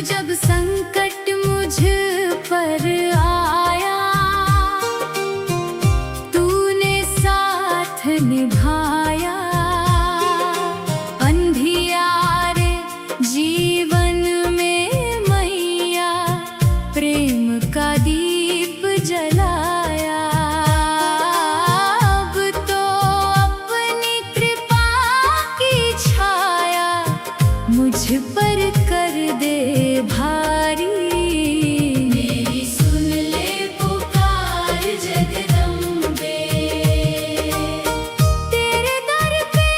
जब संकट मुझ पर आया, तूने साथ निभाया। अंधियारे जीवन में मैया प्रेम का दीप जलाया। अब तो अपनी कृपा की छाया मुझ पर कर दे भारी। मेरी सुन ले पुकार जगदम्बे, तेरे दर पे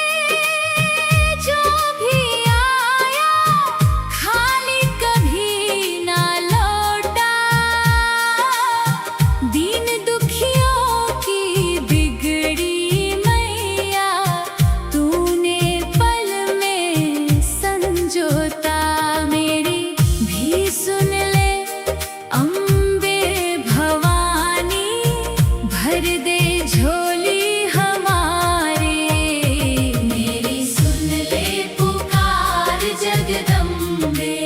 जो भी आया खाली कभी ना लौटा। दीन दुखियों की बिगड़ी मैया तूने पल में संजोता। मेरी भी सुन ले अम्बे भवानी, भर दे झोली हमारी। मेरी सुन ले पुकार जगदम्बे।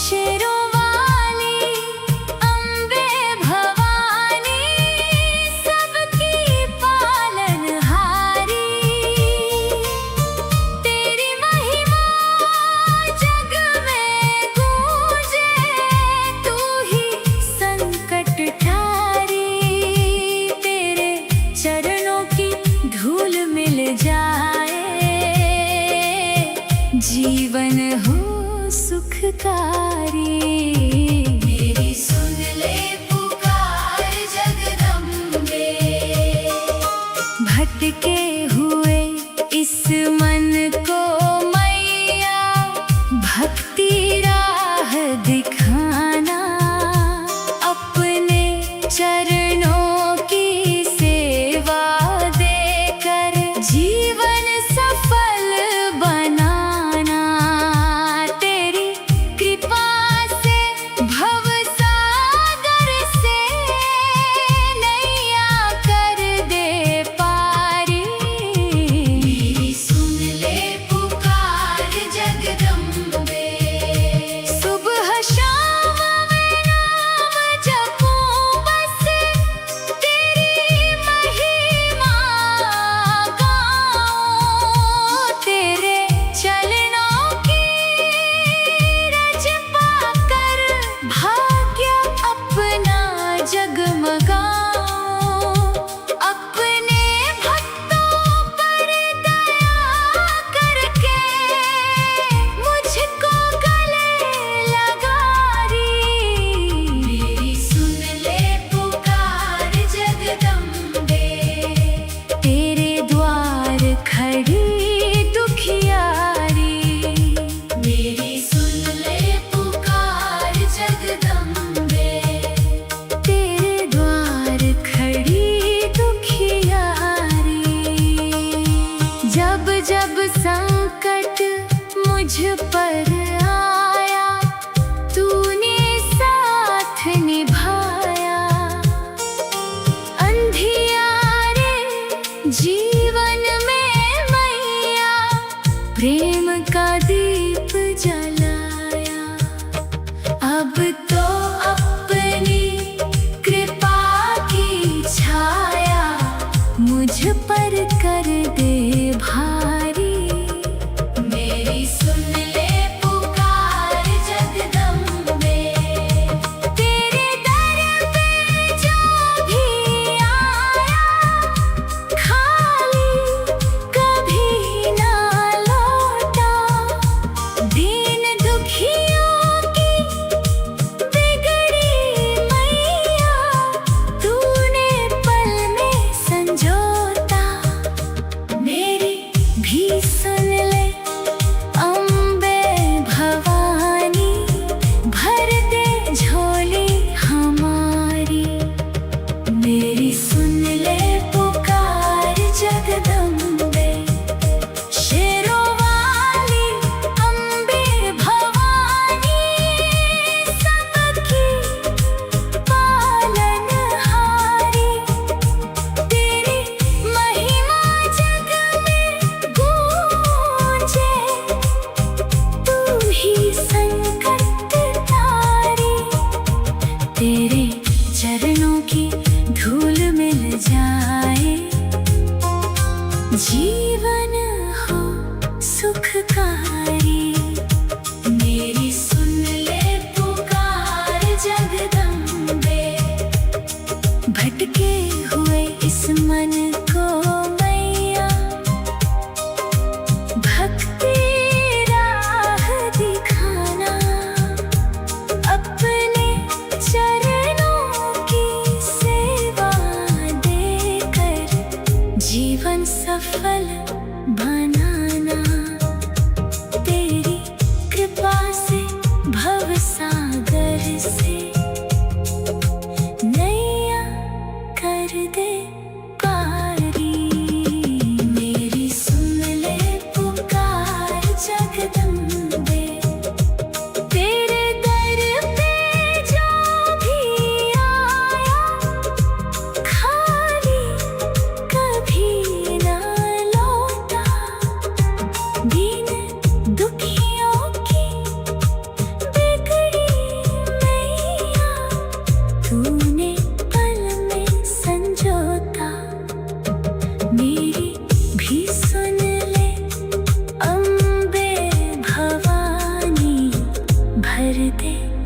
शेरों वाली अम्बे भवानी, सबकी पालनहारी। तेरी महिमा जग में गूंजे, तू ही संकट टारी। तेरे चरणों की धूल मिल जाए, जीवन हो सुखकारी। मेरी सुन ले पुकार जगदम्बे। भटके हुए इस मन को मैया भक्ति राह दिखाना। अपने चरणों की सेवा देकर जीवन सफल बनाना। तेरी कृपा से भव सागर से नैया कर दे पारी। मेरी सुन ले पुकार जगदम्बे। सुबह शाम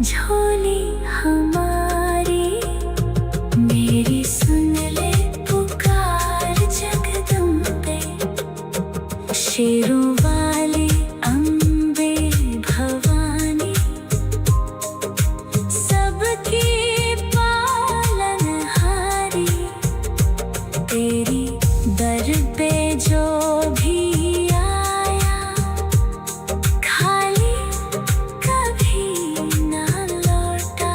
झोली हमारी। मेरी सुन ले पुकार जगदम्बे, शेरों वाली अम्बे भवानी, सबकी पालनहारी। तेरी दर पे जो भी आया, खाली कभी ना लौटा।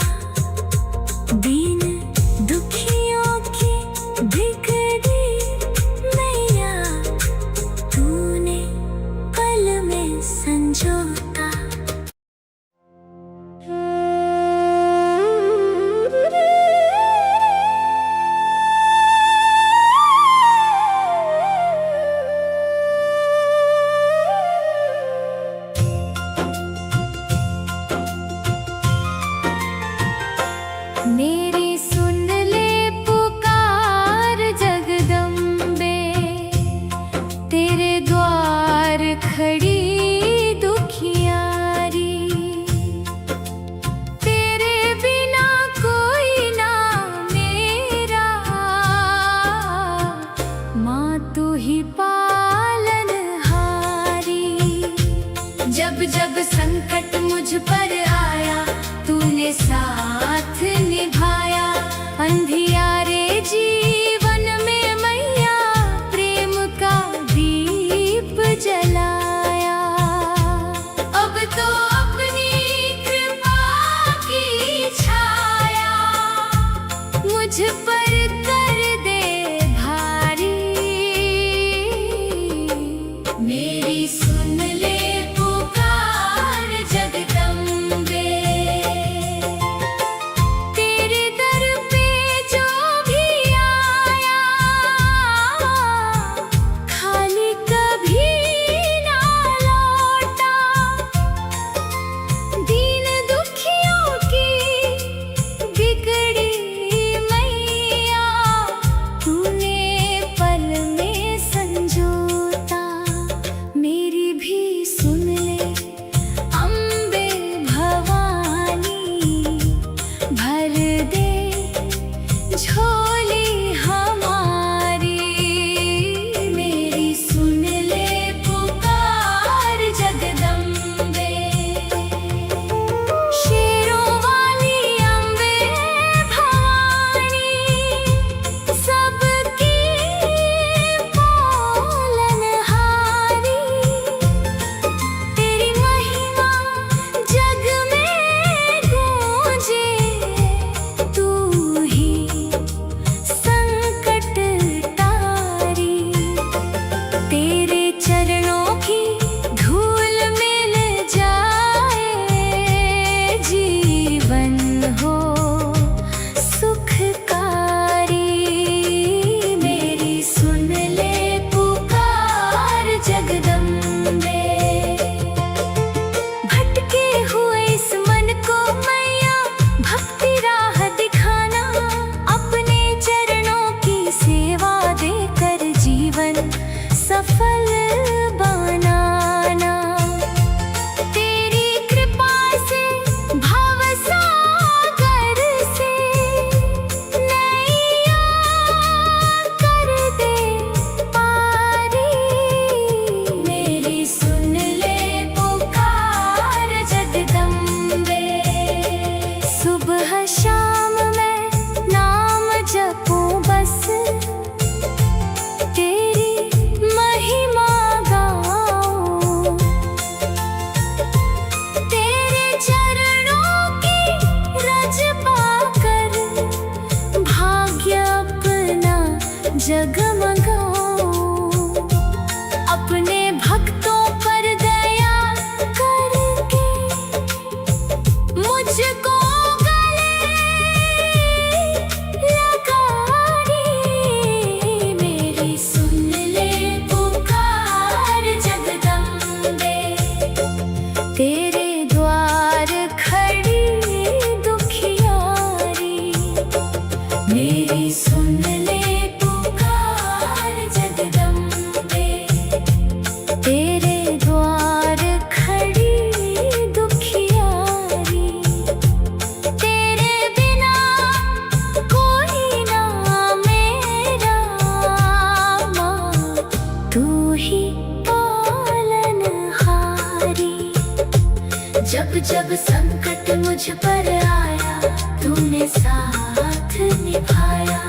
जब जब संकट मुझ पर आया, तूने साथ निभाया।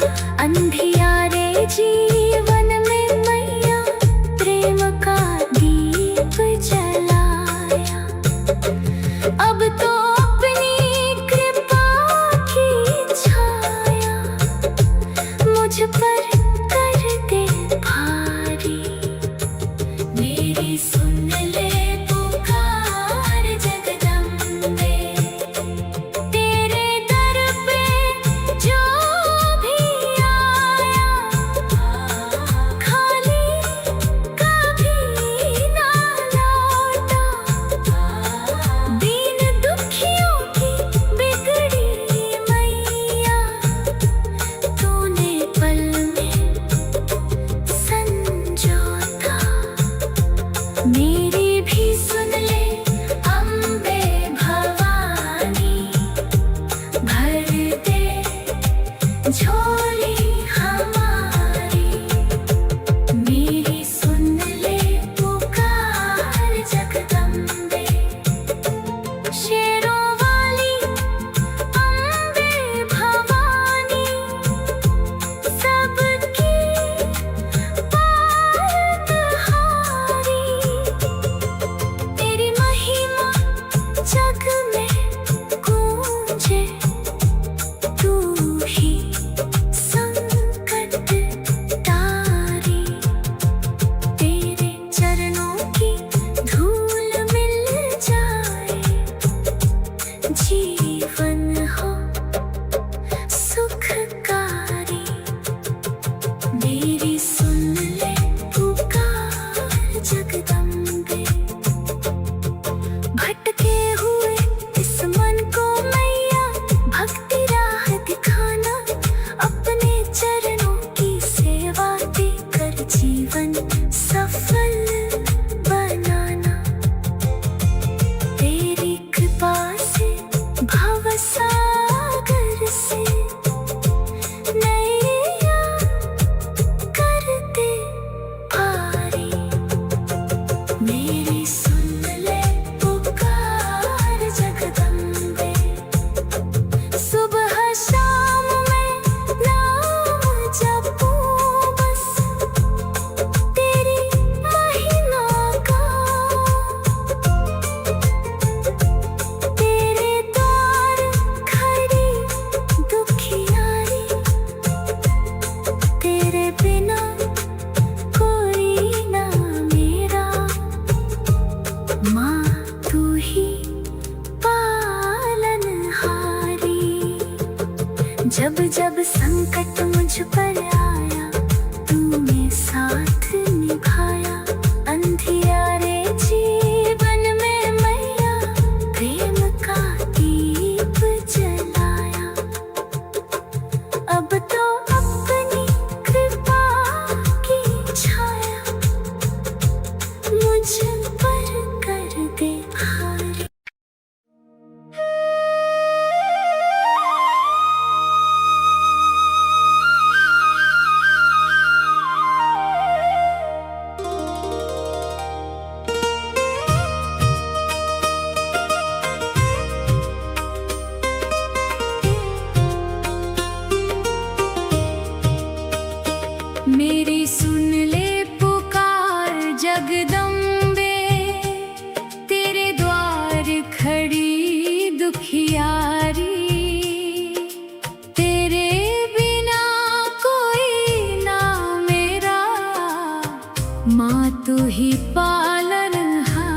अंधियारे जीवन में मैया, प्रेम का दीप जलाया। अब तो अपनी कृपा की छाया मुझ पर कर दे भारी। मेरी सुन ले पुकार जगदम्बे, तेरे दर पे जो भी आया, खाली कभी ना लौटा। दीन दुखियों की बिगड़ी मैया, तूने पल में संजोता। मेरी भी सुन ले अम्बे भवानी, भर दे झोली हमारी। मेरी सुन ले पुकार जगदम्बे, शेरों वाली अम्बे भवानी, सबकी पालनहारी। तेरी महिमा जग में गूंजे, तू ही संकट तारी। तेरे चरणों की धूल मिल जाए, जीवन हो सुखकारी। मेरी सुन ले पुकार जगदम्बे, भटके हुए इस मन को मैया, भक्ति राह दिखाना। अपने चरणों की सेवा देकर जीवन सफल बनाना। तेरी कृपा से भवसागर से नैया कर दे पारी। मेरी सुन ले पुकार जगदम्बे, सुबह शाम मैं नाम जपूं बस, तेरी महिमा का। तेरे द्वार खड़ी दुखियारी, तेरे बिना कोई ना मेरा। माँ तू ही पालनहारी। जब जब संकट मुझ पर आया, तूने साथ निभाया। अंधियारे जीवन में मैया, प्रेम का दीप जलाया। अब तो अपनी कृपा की छाया मुझ पर कर दे भारी। मेरी सुन ले पुकार जगदम्बे, तेरे द्वार खड़ी दुखियारी। तेरे बिना कोई ना मेरा, माँ तू ही पालनहारी।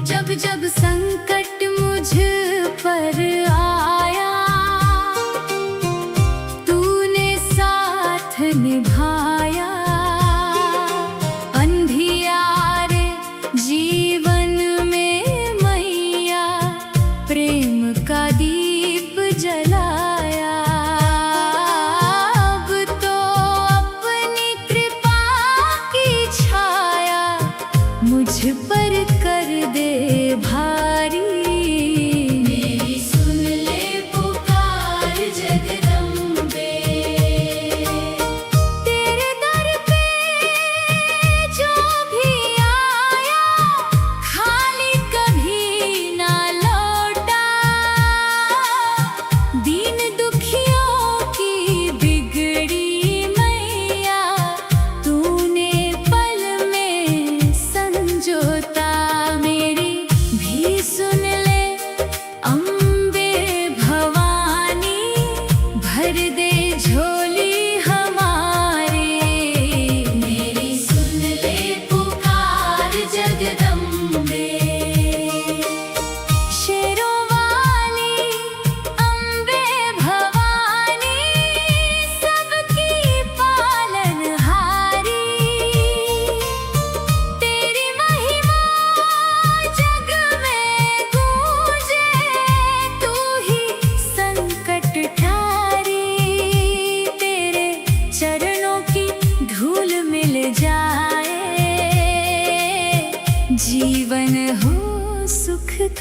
जब जब संकट मुझ पर आया, तूने साथ निभाया। अंधियारे जीवन में मैया, प्रेम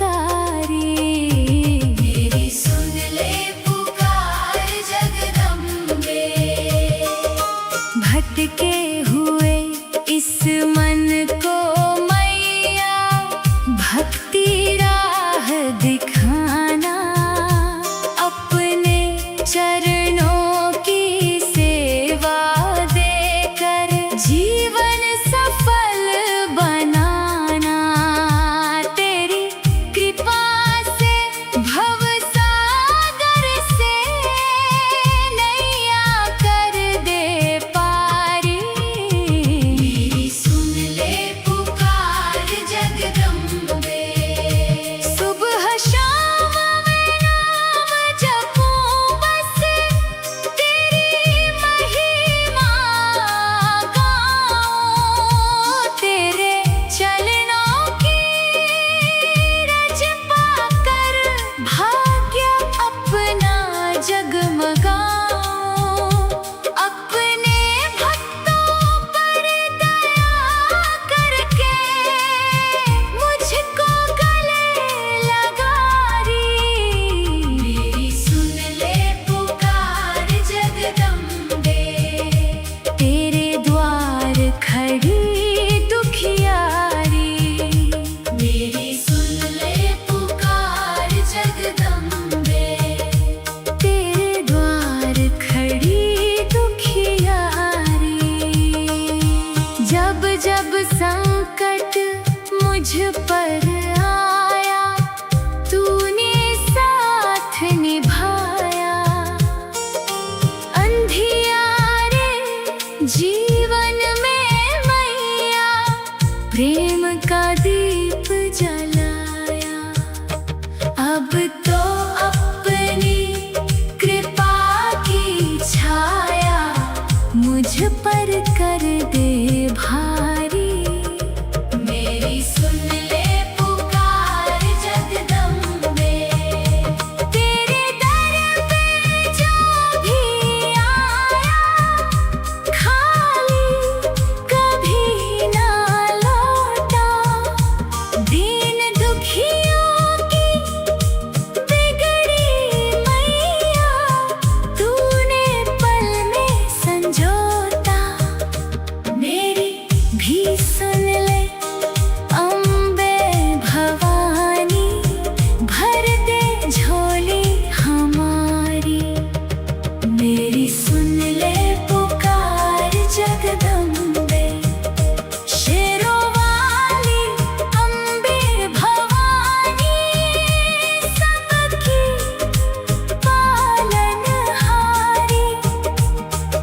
सारी। मेरी सुन ले पुकार जगदम्बे, भटके हुए इस मन को मैया भक्ति राह दिखाना। अपने चरणों की सेवा देकर जीवन सफल बनाना। तेरी कृपा से भव सागर से नैया कर दे पारी। मेरी सुन ले पुकार जगदम्बे, सुबह शाम मैं नाम जपूं बस तेरी महिमा गाऊं। तेरे चरणों की रज पाकर भाग्य अपना जगमगाऊं। अपने भक्तों पर दया करके मुझको गले लगा री। मेरी सुन ले पुकार जगदम्बे, तेरे द्वार खड़ी दुखियारी। मेरी सुन ले पुकार जगदम्बे, तेरे द्वार खड़ी दुखियारी। जब जब संकट मुझ पर आया तूने साथ निभाया। अंधियारे जीवन में मैया प्रेम का दीप जलाया। अब तो अपनी कृपा की छाया मुझ पर कर दे भारी। मेरी सुन ले पुकार जगदम्बे, तेरे दर पे जो भी आया खाली कभी ना लौटा। दीन दुखियों की बिगड़ी मैया तूने पल में संजोता। मेरी भी सुन ले अम्बे भवानी, भर दे झोली हमारी। मेरी सुन ले पुकार जगदम्बे, शेरों वाली अम्बे भवानी सबकी पालनहारी।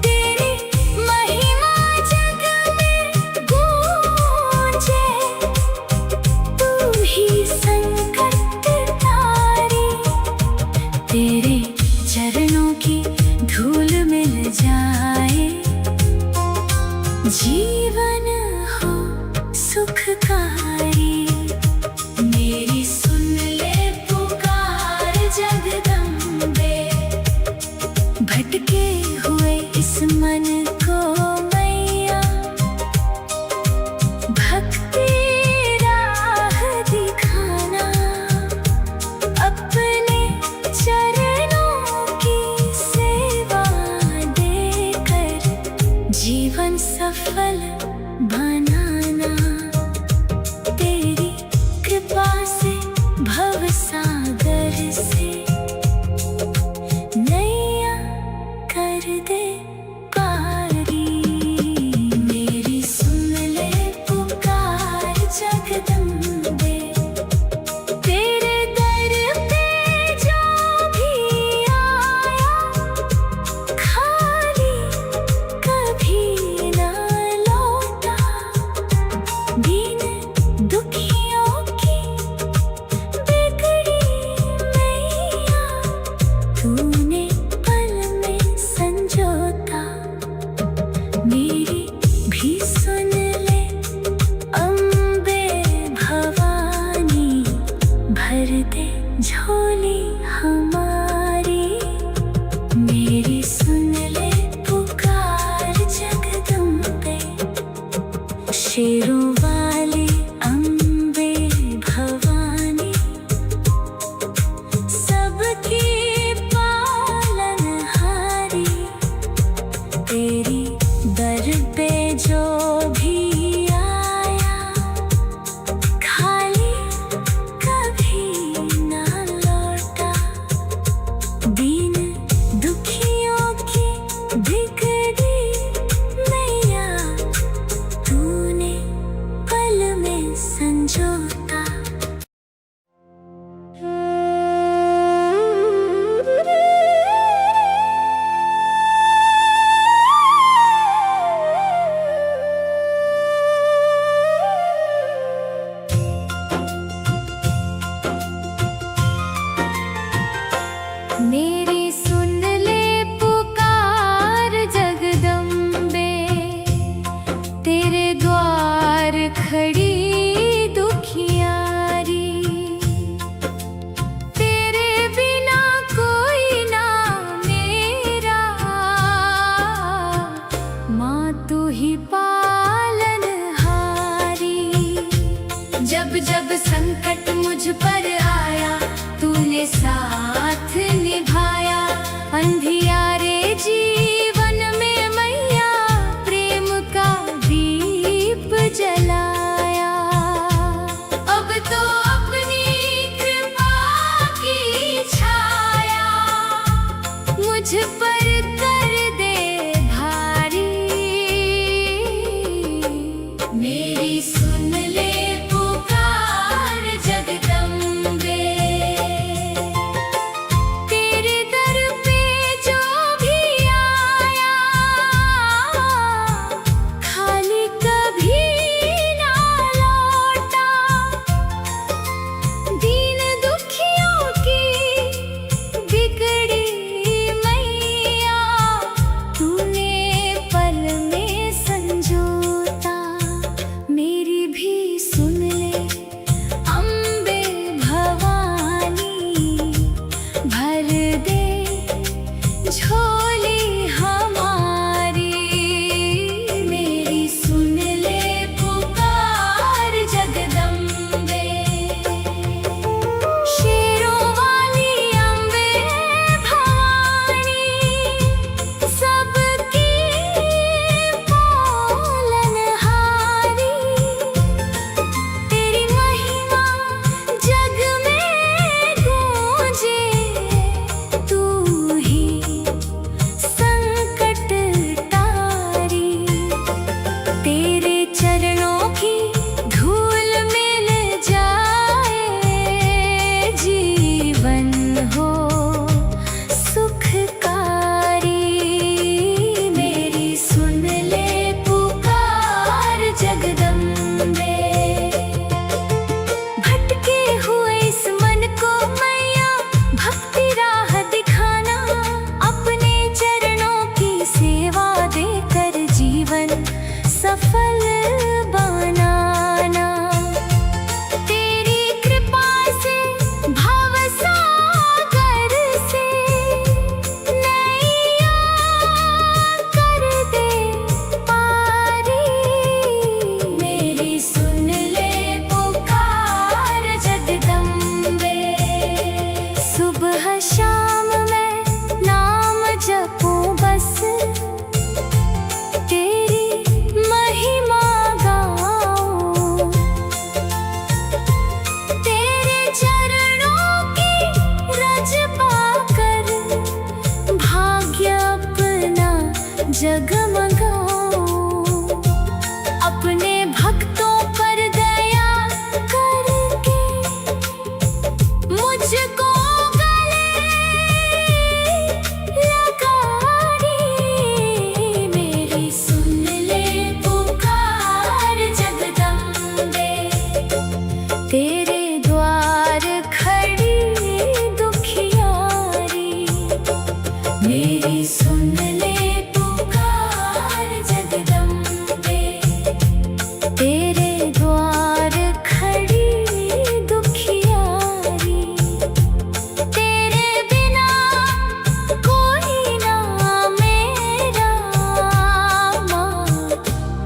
तेरी महिमा जग में गूंजे, तू ही संकट तारी। तेरे चरणों की धूल मिल जाए, जीवन हो सुखकारी। मेरी सुन ले पुकार जगदम्बे, भटके हुए इस मन को मैया भक्ति राह दिखाना। अपने चरणों की सेवा देकर जीवन सफल बनाना। तेरी कृपा से भव सागर से नैया कर दे पारी। मेरी सुन ले पुकार जगदम्बे, तेरे दर पे जो भी आया खाली कभी ना लौटा। दीन दुखियों की बिगड़ी मैया तूने पल में संजोता। मेरी भी सुन ले अम्बे भवानी, भर दे झोली हमारी। मेरी सुन ले पुकार जगदम्बे, शेरों वाली अम्बे भवानी तूने साथ निभाया। अंधियारे जीवन में मैया प्रेम का दीप जलाया। अब तो अपनी कृपा की छाया मुझ पर कर दे भारी। मेरी सुन ले पुकार जगदम्बे। तेरे दर पे जो भी आया खाली कभी ना लौटा। दीन दुखियों की बिगड़ी मैया तूने पल में संजोता। मेरी भी सुन ले अम्बे भवानी, भर दे झोली हमारी। मेरी सुन ले पुकार जगदम्बे। शेरों वाली अम्बे भवानी सबकी पालनहारी। तेरी महिमा जग में गूंजे। तू ही संकट तारी। तेरे चरणों की धूल मिल जाए। जीवन हो सुखकारी। मेरी सुन ले पुकार जगदम्बे। भटके हुए इस मन को मैया भक्ति राह दिखाना। अपने चरणों की सेवा देकर जीवन सफल बनाना। तेरी कृपा से भव सागर से नैया कर दे पारी। मेरी सुन ले पुकार जगदम्बे। सुबह शाम मैं नाम जपूं बस। तेरी महिमा गाऊं। तेरे चरणों की रज पाकर भाग्य अपना जगमगाऊं। अपने भक्तों पर दया करके मुझको गले लगा री। मेरी सुन ले पुकार जगदम्बे। तेरे द्वार खड़ी दुखियारी। मेरी सुन ले पुकार जगदम्बे। तेरे द्वार खड़ी दुखियारी। तेरे बिना कोई ना मेरा माँ।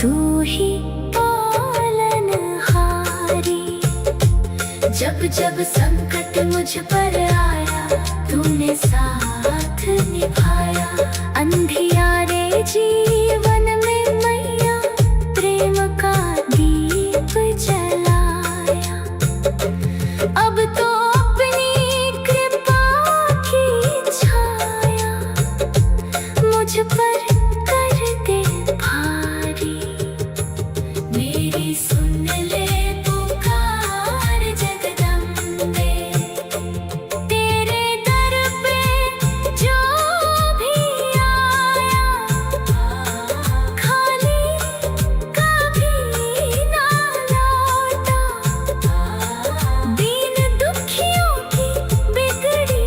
तू ही पालनहारी। जब जब संकट मुझ पर आया तूने साथ निभाया। अंधियारे जीवन में मैया प्रेम का दीप जलाया। अब तो अपनी कृपा की छाया मुझ पर कर दे भारी। मेरी सुन ले पुकार जगदम्बे। तेरे दर पे जो भी आया खाली कभी ना लौटा। दीन दुखियों की बिगड़ी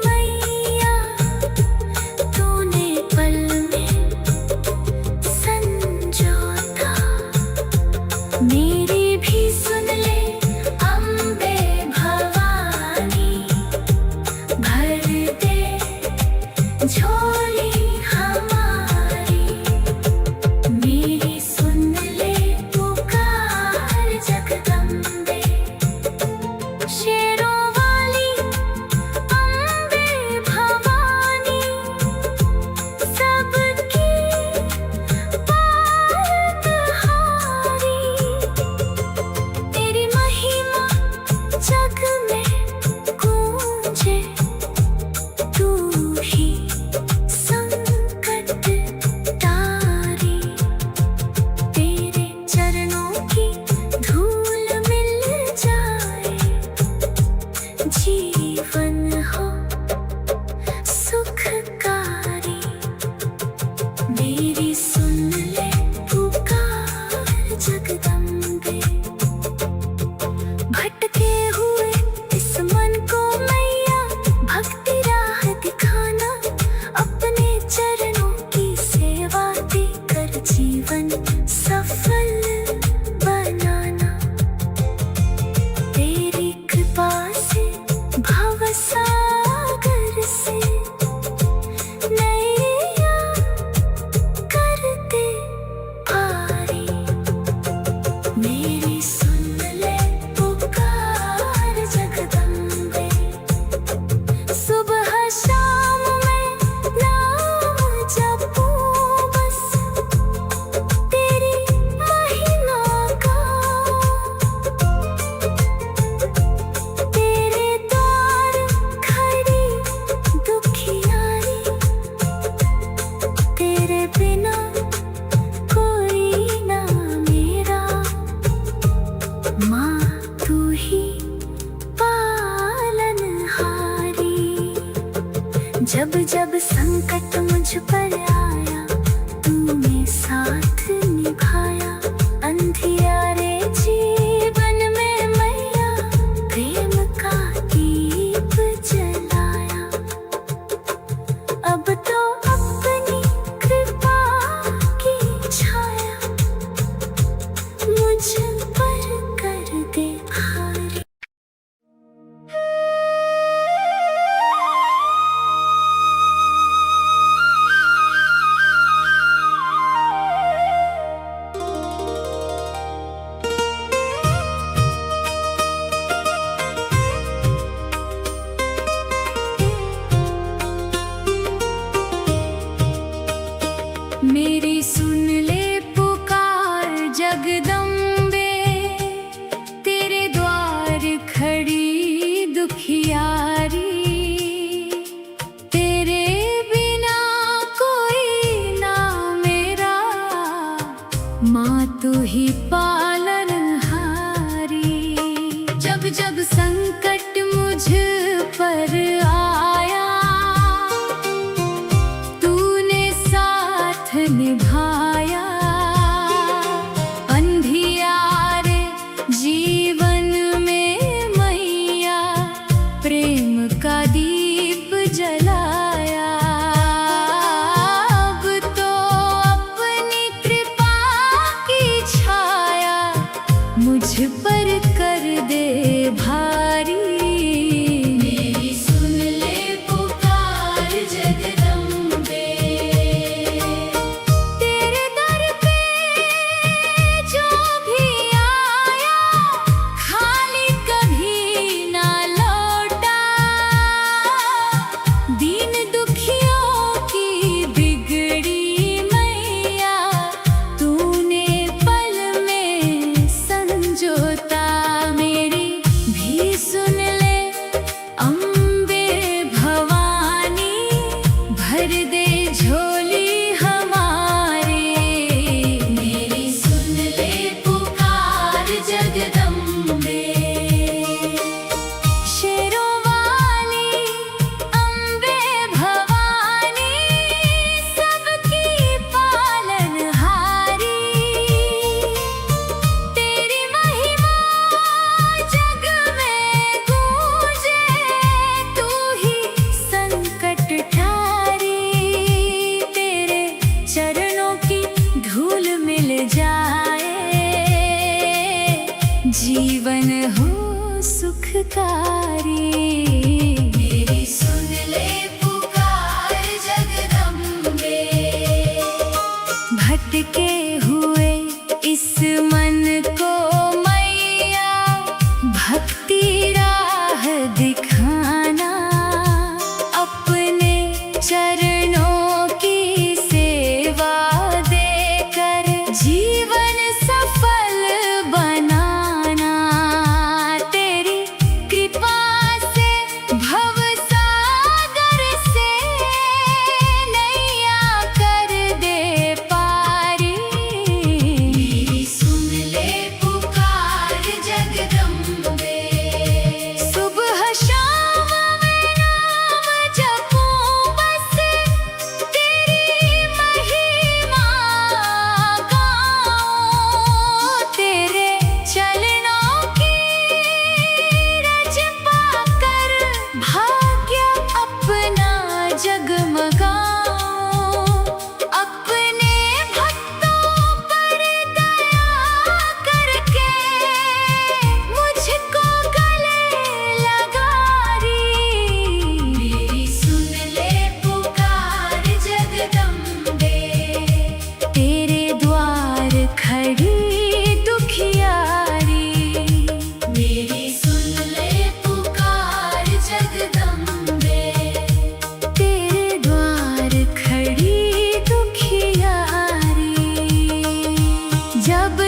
मैया तूने पल जब जब संकट मुझ पर आया, तूने साथ निभाया। अंधियारे जीवन में मैया, प्रेम का दीप जलाया। अब तो अपनी कृपा की छाया मुझ पर कर दे भारी। मेरी सुन ले पुकार जगदम्बे, तेरे द्वार खड़ी दुखियारी। तेरे बिना कोई ना मेरा, माँ तू ही पालनहारी। जब जब संकट मुझ पर आया, निभाया। अंधियारे जीवन में मैया, प्रेम का दीप जलाया। अब तो अपनी कृपा की छाया मुझ पर कर दे भारी। मेरी सुन ले पुकार जगदम्बे, जीवन हो सुखकारी। मेरी सुन ले पुकार जगदम्बे, भटके हुए इस मन को मैया, भक्ति राह दिखाना। अपने चरणों की सेवा देकर जीवन सफल बना।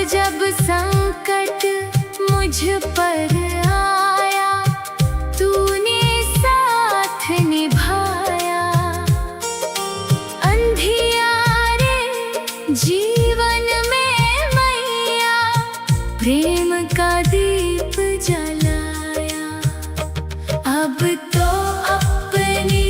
जब संकट मुझ पर आया, तूने साथ निभाया। अंधियारे जीवन में मैया, प्रेम का दीप जलाया। अब तो अपनी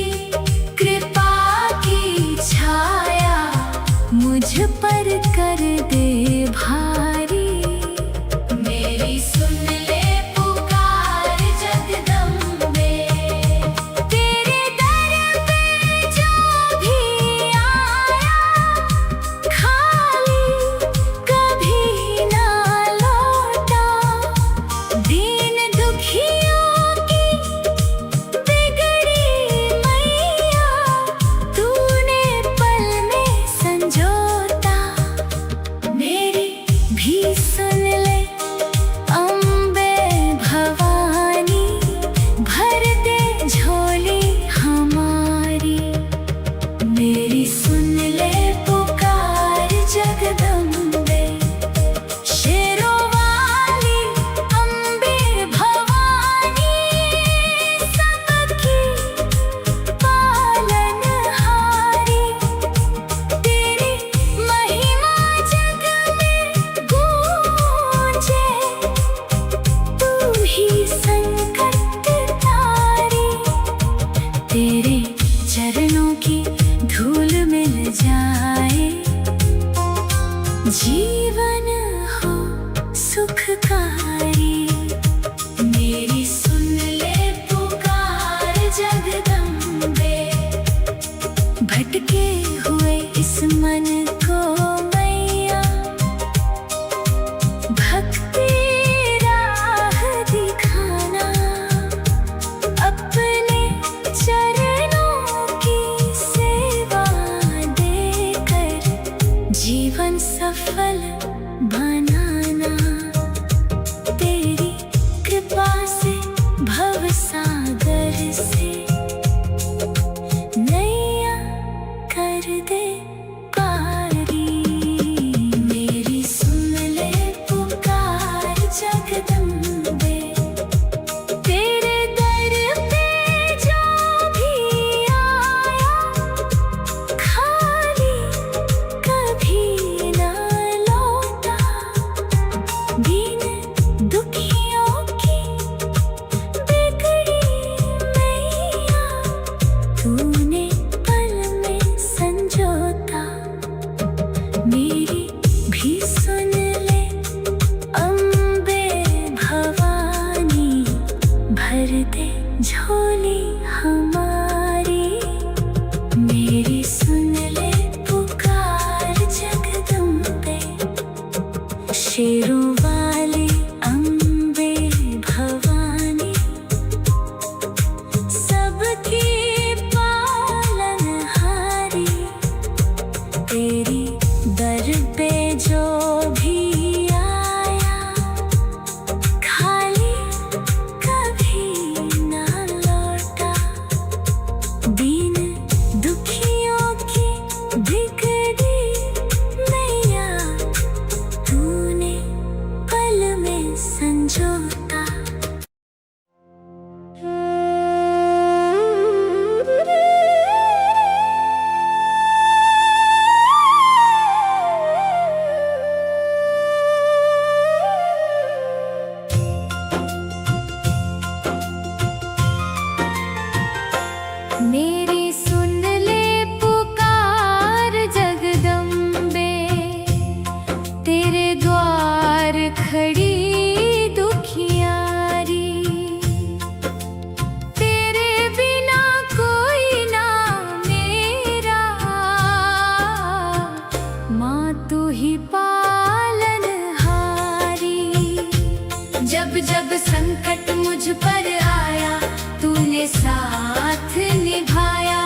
तेरे चरणों की धूल मिल जाए, जीवन हो सुखकारी। मेरी सुन ले पुकार जगदम्बे, भटके हुए इस मन को मैया भक्ति राह दिखाना। अपने चरणों की सेवा देकर जीवन सफल बनाना। तेरी कृपा से भव सागर से नैया कर दे पारी। मेरी सुन ले पुकार जगदम्बे, तेरे दर पे जो भी आया खाली कभी ना लौटा। दीन दुखियों की बिगड़ी मैया तूने पल में संजोता। मेरी भी सुन ले अम्बे भवानी, भर दे झोली हमारी। मेरी सुन ले पुकार जगदम्बे, शेरों वाली अम्बे भवानी, सबकी पालनहारी। तेरी दर पे जो भी आया खाली कभी ना लौटा। दीन दुखियों की बिगड़ी मैया तूने पल में संजोता। मेरी सुन ले पुकार जगदम्बे, तेरे द्वार खड़ी दुखियारी। तेरे बिना कोई ना मेरा, माँ तू ही पालनहारी। जब जब संकट मुझ पर आया तूने साथ निभाया।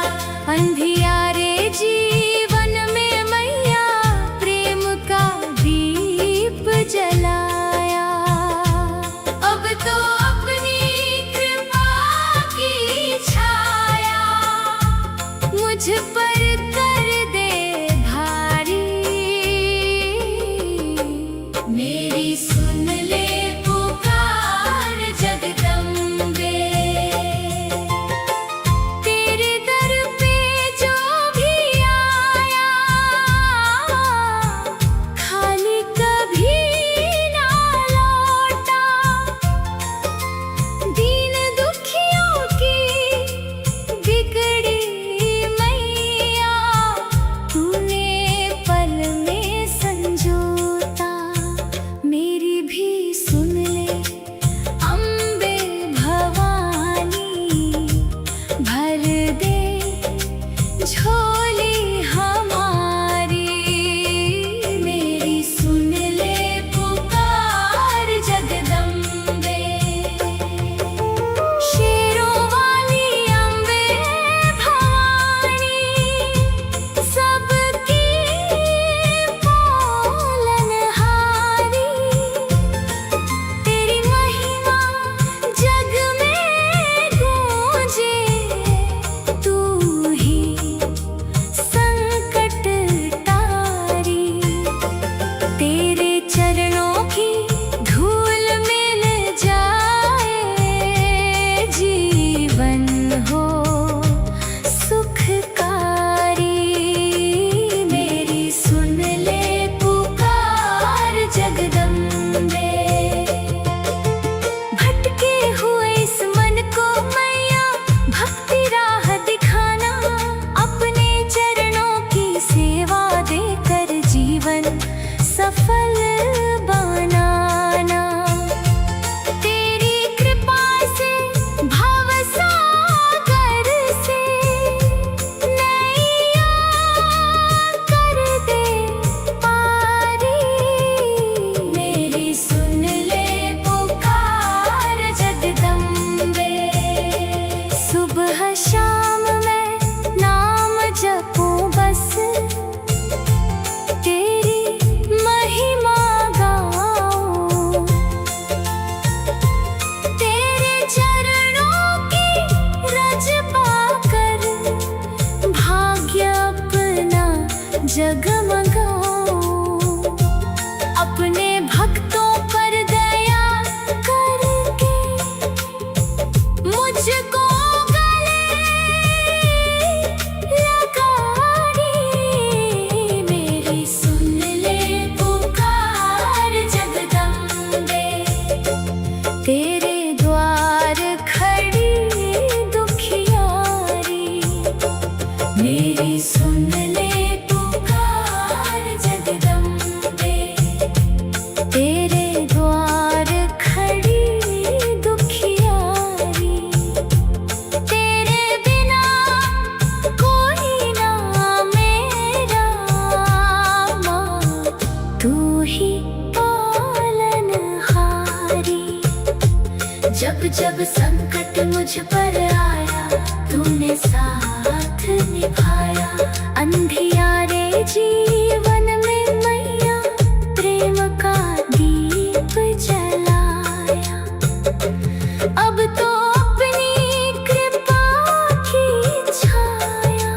अंधियारे जीवन में मैया प्रेम का दीप जलाया। अब तो अपनी कृपा की छाया मुझ पर कर दे भारी। मेरी सुन ले पुकार जगदम्बे, तेरे दर पे जो भी आया खाली कभी ना लौटा। दीन दुखियों की बिगड़ी मैया जगमगाऊं। अपने भक्तों पर दया करके मुझको गले लगा रे। मेरी सुन ले पुकार जगदम्बे, तेरे द्वार खड़ी दुखियारी। मेरी सुन ले पुकार जगदम्बे, तेरे द्वार खड़ी दुखियारी। तेरे बिना कोई ना मेरा, माँ तू ही पालनहारी। जब जब संकट मुझ पर आया, तूने साथ निभाया। अंधियारे जीवन में मैया, प्रेम का दीप जलाया। अब तो अपनी कृपा की छाया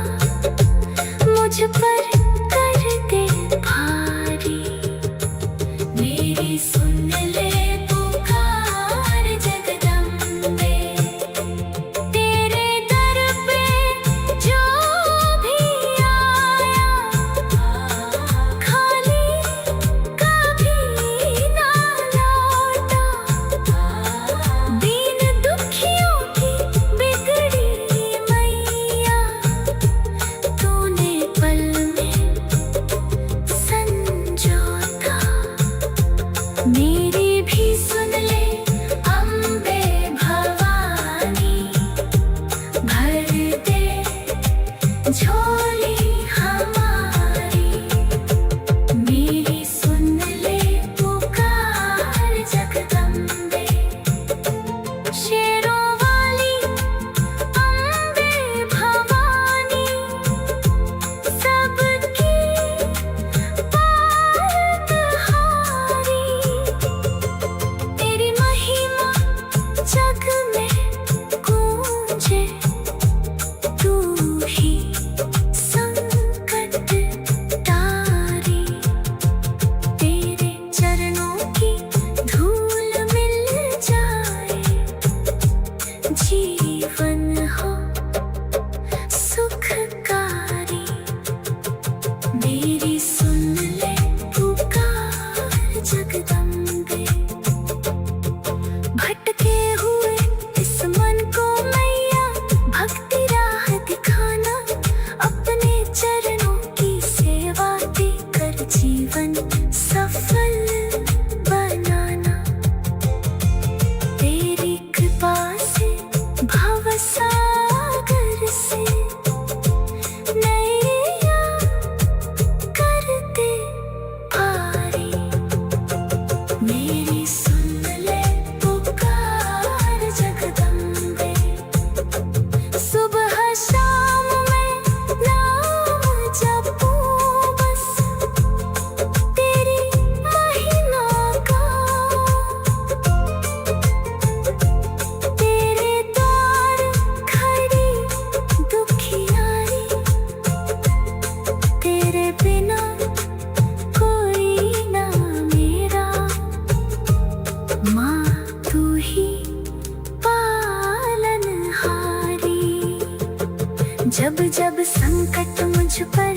मुझ पर कर दे भारी। मेरी सुन ले पुकार जगदम्बे, तेरे दर पे जो भी आया, खाली कभी ना लौटा। दीन दुखियों की बिगड़ी मैया, तूने पल में संजोता। मेरी भी सुन ले अम्बे भवानी, भर दे झोली हमारी। मेरी सुन ले पुकार जगदम्बे, शेरों वाली अम्बे भवानी, सबकी पालनहारी। तेरी महिमा जग में गूंजे, तू ही संकट तारी। तेरे चरणों की धूल मिल जाए, जीवन हो सुखकारी। मेरी सुन ले पुकार जगदम्बे, भटके हुए इस मन को मैया, भक्ति राह दिखाना। अपने चरणों की सेवा देकर जीवन सफल बनाना। तेरी कृपा से भव सागर से नैया कर दे पारी। मेरी सुन ले पुकार जगदम्बे, सुबह शाम मैं नाम जपूं बस, तेरी महिमा गाऊं। तेरे द्वार खड़ी दुखियारी, तेरे बिना कोई ना मेरा, माँ तू ही पालनहारी। जब जब संकट मुझ पर